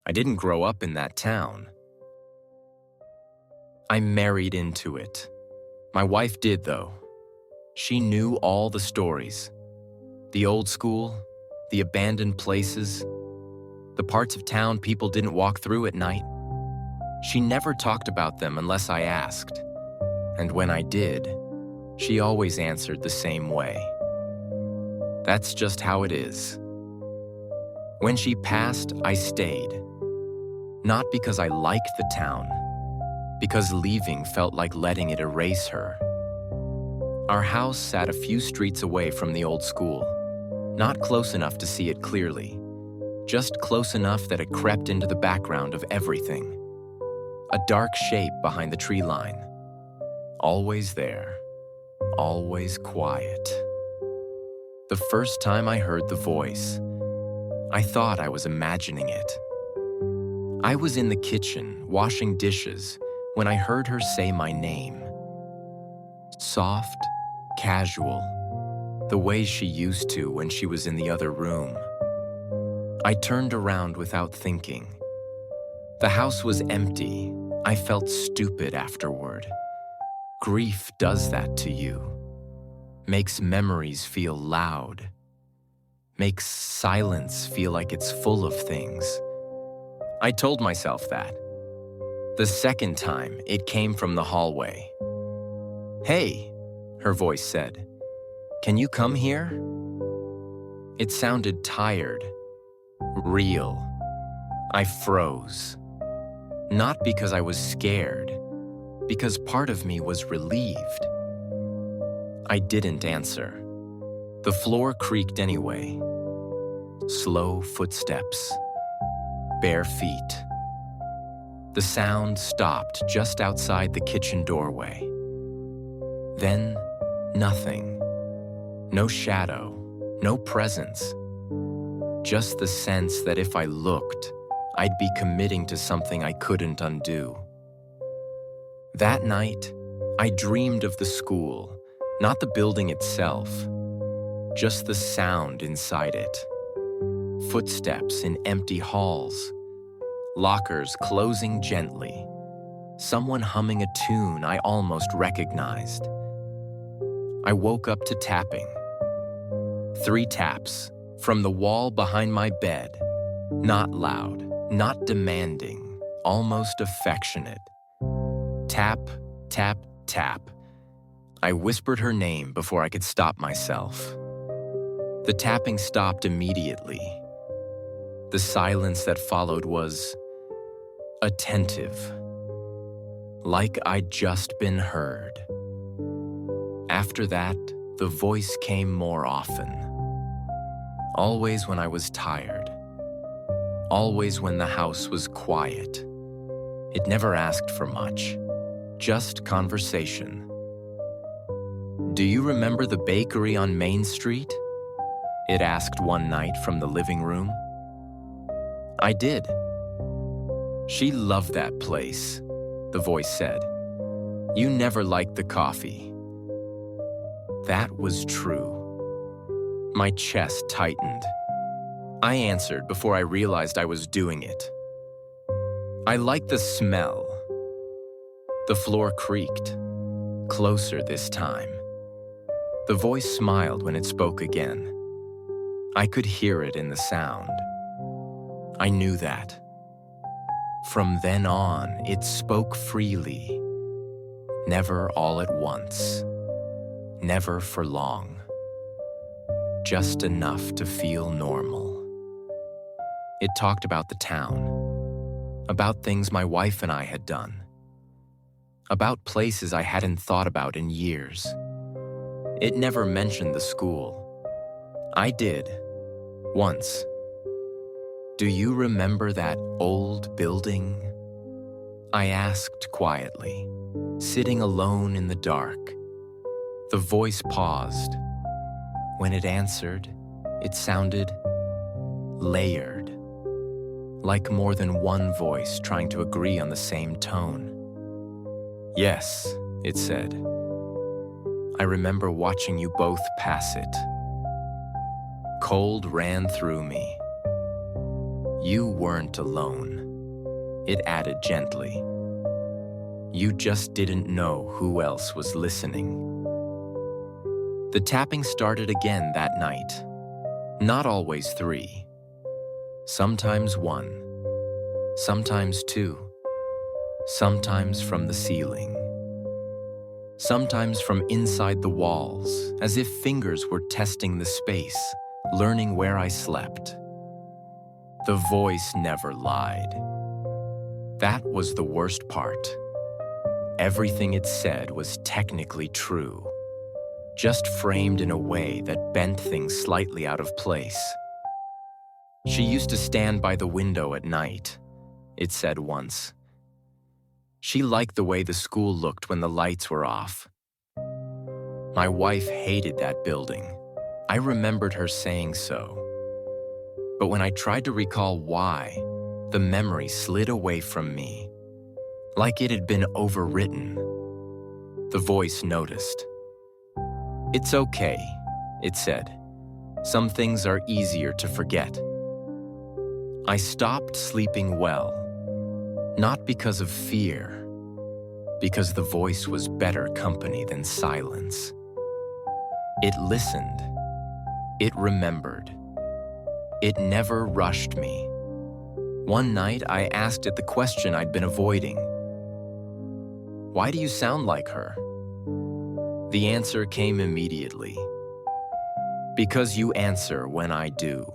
I didn't grow up in that town. I married into it. My wife did, though. She knew all the stories. The old school, the abandoned places, the parts of town people didn't walk through at night. She never talked about them unless I asked. And when I did, she always answered the same way. That's just how it is. When she passed, I stayed. Not because I liked the town, because leaving felt like letting it erase her. Our house sat a few streets away from the old school, not close enough to see it clearly, just close enough that it crept into the background of everything. A dark shape behind the tree line. Always there, always quiet. The first time I heard the voice, I thought I was imagining it. I was in the kitchen, washing dishes, when I heard her say my name. Soft, casual, the way she used to when she was in the other room. I turned around without thinking. The house was empty. I felt stupid afterward. Grief does that to you. Makes memories feel loud. Makes silence feel like it's full of things. I told myself that. The second time, it came from the hallway. "Hey," her voice said. "Can you come here?" It sounded tired, real. I froze. Not because I was scared, because part of me was relieved. I didn't answer. The floor creaked anyway. Slow footsteps. Bare feet. The sound stopped just outside the kitchen doorway. Then, nothing. No shadow, no presence. Just the sense that if I looked, I'd be committing to something I couldn't undo. That night, I dreamed of the school, not the building itself, just the sound inside it. Footsteps in empty halls, lockers closing gently, someone humming a tune I almost recognized. I woke up to tapping. 3 taps from the wall behind my bed, not loud, not demanding, almost affectionate. Tap, tap, tap. I whispered her name before I could stop myself. The tapping stopped immediately. The silence that followed was attentive, like I'd just been heard. After that, the voice came more often. Always when I was tired. Always when the house was quiet. It never asked for much, just conversation. "Do you remember the bakery on Main Street?" It asked one night from the living room. I did. "She loved that place," the voice said. "You never liked the coffee." That was true. My chest tightened. I answered before I realized I was doing it. "I like the smell." The floor creaked. Closer this time. The voice smiled when it spoke again. I could hear it in the sound. I knew that. From then on, it spoke freely. Never all at once. Never for long. Just enough to feel normal. It talked about the town. About things my wife and I had done. About places I hadn't thought about in years. It never mentioned the school. I did. Once. "Do you remember that old building?" I asked quietly, sitting alone in the dark. The voice paused. When it answered, it sounded layered, like more than one voice trying to agree on the same tone. "Yes," it said. "I remember watching you both pass it. Cold ran through me. You weren't alone, it added gently. You just didn't know who else was listening. The tapping started again that night. Not always 3. Sometimes 1. Sometimes 2. Sometimes from the ceiling. Sometimes from inside the walls, as if fingers were testing the space, learning where I slept. The voice never lied. That was the worst part. Everything it said was technically true, just framed in a way that bent things slightly out of place. She used to stand by the window at night, it said once. She liked the way the school looked when the lights were off. My wife hated that building. I remembered her saying so. But when I tried to recall why, the memory slid away from me, like it had been overwritten. The voice noticed. It's okay, it said. Some things are easier to forget. I stopped sleeping well, not because of fear, because the voice was better company than silence. It listened. It remembered. It never rushed me. One night, I asked it the question I'd been avoiding. Why do you sound like her? The answer came immediately. Because you answer when I do.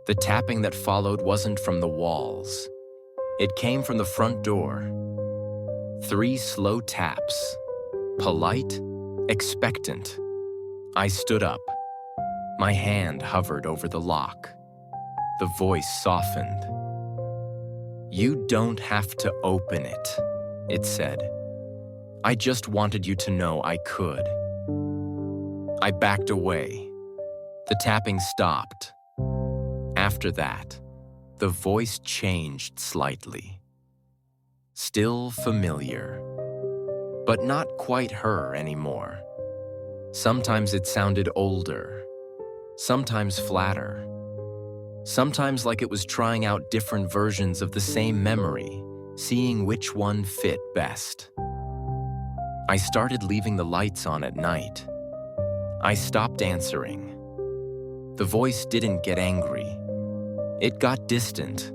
The tapping that followed wasn't from the walls. It came from the front door. 3 slow taps. Polite, expectant. I stood up. My hand hovered over the lock. The voice softened. You don't have to open it, it said. I just wanted you to know I could. I backed away. The tapping stopped. After that, the voice changed slightly. Still familiar, but not quite her anymore. Sometimes it sounded older, sometimes flatter, sometimes like it was trying out different versions of the same memory, seeing which one fit best. I started leaving the lights on at night. I stopped answering. The voice didn't get angry. It got distant.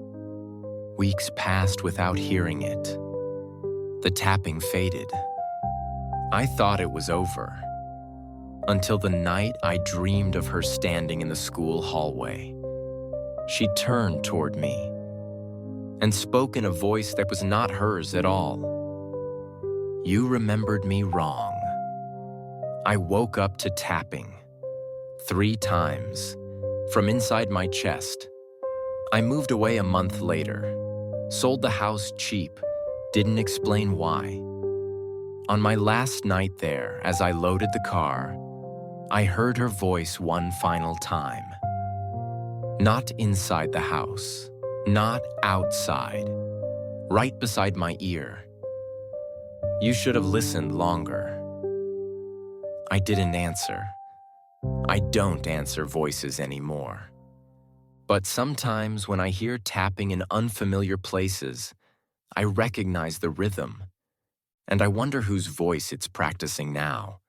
Weeks passed without hearing it. The tapping faded. I thought it was over. Until the night I dreamed of her standing in the school hallway. She turned toward me and spoke in a voice that was not hers at all. You remembered me wrong. I woke up to tapping 3 times from inside my chest. I moved away a month later, sold the house cheap, didn't explain why. On my last night there, as I loaded the car, I heard her voice one final time. Not inside the house, not outside, right beside my ear. You should have listened longer. I didn't answer. I don't answer voices anymore. But sometimes when I hear tapping in unfamiliar places, I recognize the rhythm, and I wonder whose voice it's practicing now.